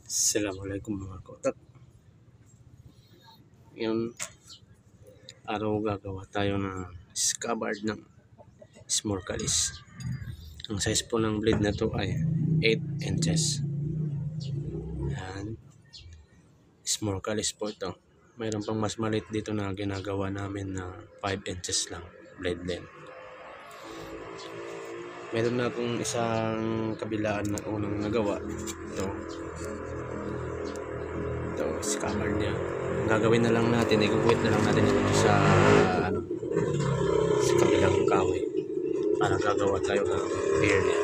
Assalamualaikum mga kotak. Ngayon, araw gagawa tayo ng scabbard ng snorkelis. Ang size po ng blade na to ay 8 inches. Yan. Snorkelis po ito. Mayroon pang mas maliit dito na ginagawa namin na 5 inches lang blade length. Meron na akong isang kabilaan na unang nagawa. Ito, scabbard niya. Ang gagawin na lang natin, iguguhit na lang natin ito sa kabilang kahoy para gagawa tayo ng pier niya.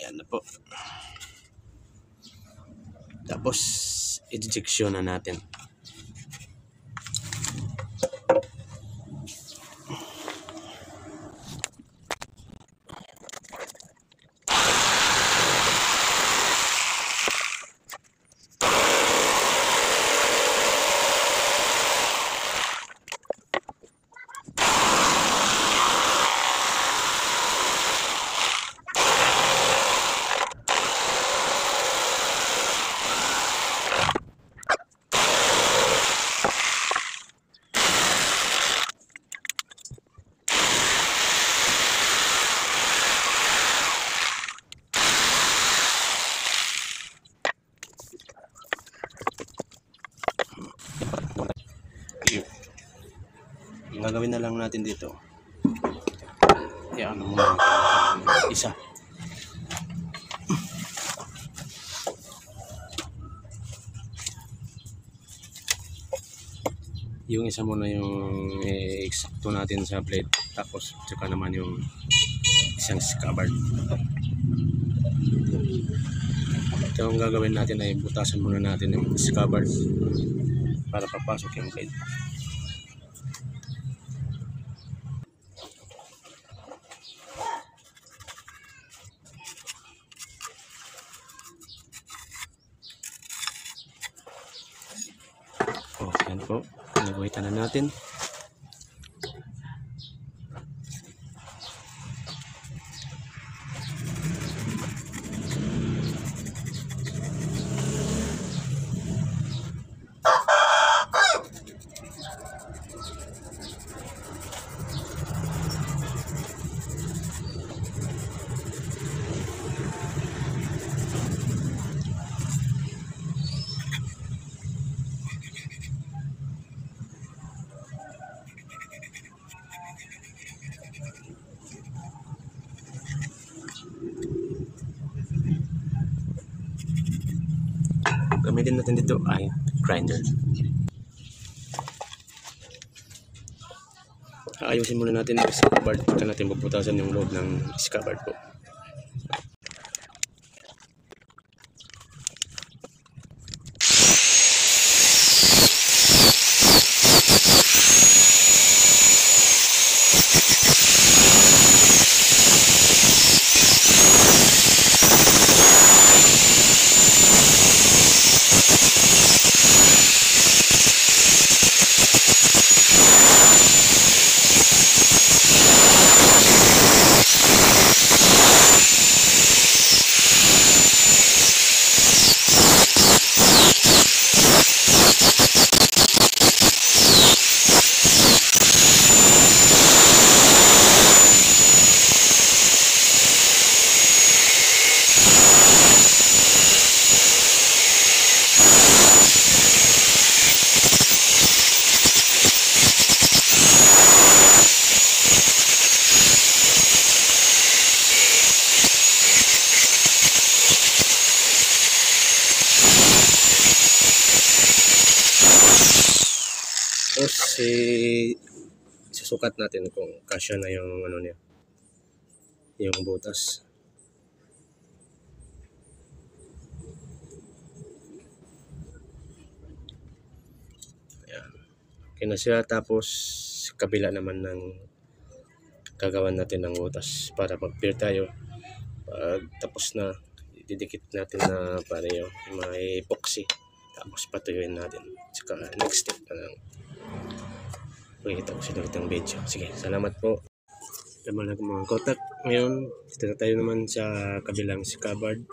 Ayan na po. Tapos, injection na natin. Ang gagawin na lang natin dito, ano muna isa. Yung isa muna yung eksakto natin sa plate, tapos tsaka naman yung isang scabbard. Ito ang gagawin natin ay butasan muna natin yung scabbard para papasok yung plate. Yan po, naguhitan na natin. Gamitin natin dito ay grinder. Ayusin muna natin yung scabbard, pagka natin bubutasan yung loob ng scabbard po. Tapos susukat natin kung kasya na yung ano niya, yung butas. Ayan. Okay na siya. Tapos kabila naman ng gagawan natin ng butas para pag pair tayo, pag tapos na didikit natin na pareho, may epoxy, tapos patuyuin natin. Saka next step na lang pakikita ko sila ng video. Sige, salamat po. Tama lang mga kotak. Ngayon dito na tayo naman sa kabilang scabbard.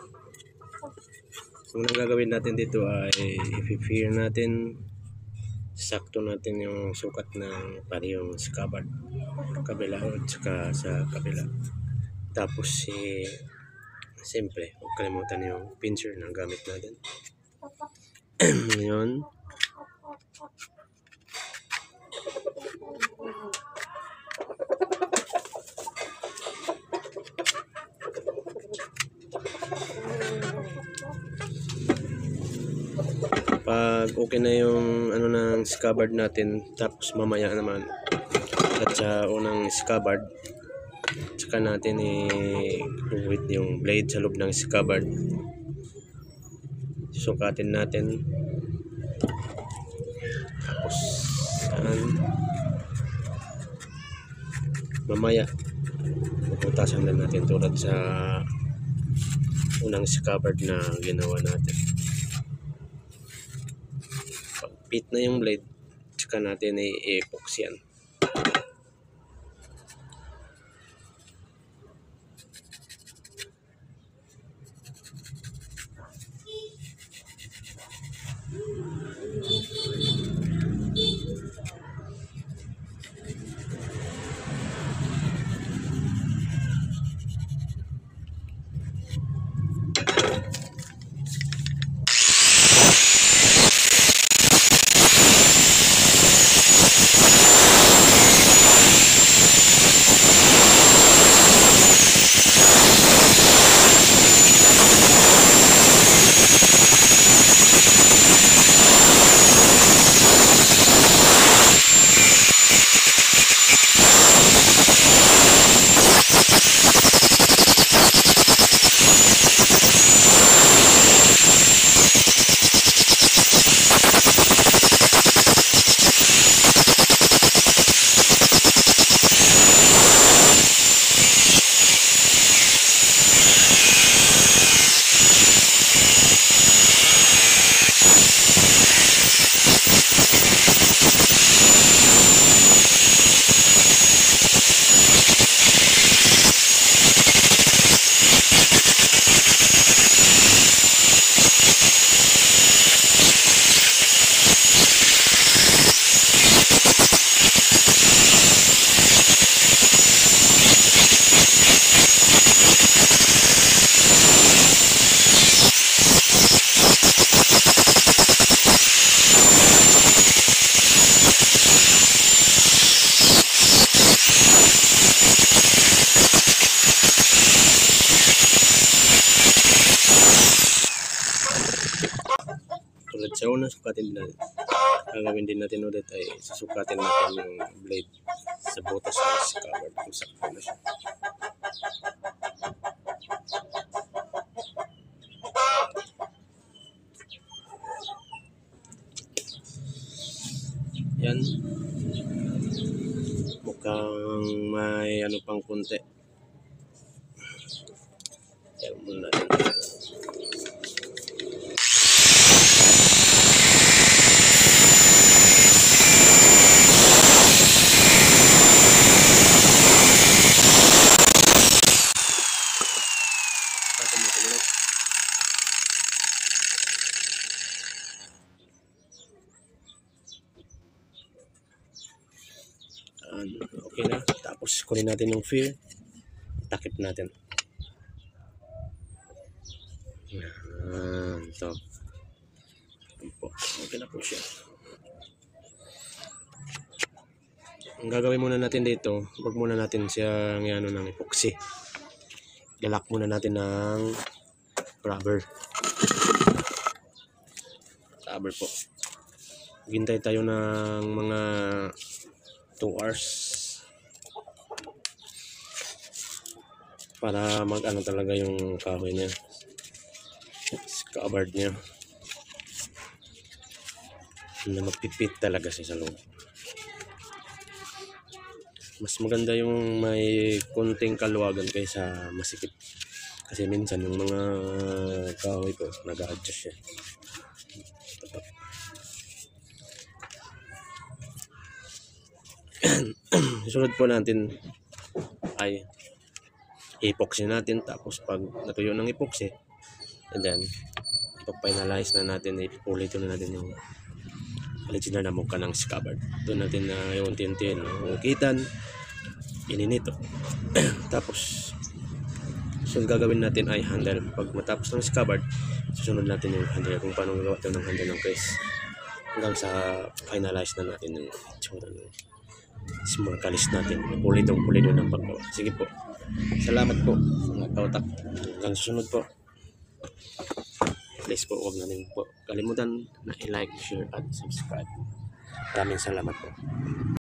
Ang gagawin natin dito ay i-fire natin, sakto natin yung sukat ng parehong scabbard, kabila at saka sa kabila. Tapos siyempre huwag kalimutan yung pincer na gamit natin. Ngayon pag okay na yung ano ng scabbard natin, tapos mamaya naman at sa unang scabbard saka natin i-wait yung blade sa loob ng scabbard, susukatin natin. Tapos mamaya puputasan na natin tulad sa unang scabbard na ginawa natin. Pag fit na yung blade, saka natin i-epoxy yan. Tulad sa una, sukatin din natin. Gagawin din natin ulit ay susukatin natin yung blade sa butas ng scabbard kung sakto na siya. Yan, mukhang may ano pang kunti. Yan muna natin. Okay na, tapos kunin natin yung fire, takip natin. Ito okay na po siya. Ang gagawin muna natin dito, huwag muna natin siya ng epoxy, galak muna natin ng rubber po. Hintay tayo ng mga 2 hours para mag-ano talaga yung kahoy niya, scabbard niya, na magpipit talaga siya sa loob. Mas maganda yung may konting kaluwagan kaysa masikip. Kasi minsan yung mga kahoy ko, nag-a-adjust siya. Susunod po natin ay epoxy natin, tapos pag natuyo ng epoxy, and then ipag-finalize na natin, ipulit na natin yung original na mukha ng scabbard. Doon natin na yung unti-unti ukitan, ininito. Tapos susunod gagawin natin ay handle. Pag matapos ng scabbard, susunod natin yung handle, kung paano gawa ito ng handle ng Chris, hanggang sa finalize na natin yung itsura ng snorkelis natin. Pulido ng paggawa. Sige po, salamat po mga kautak. Hanggang susunod po, please po huwag na rin po kalimutan na i-like, share at subscribe. Maraming salamat po.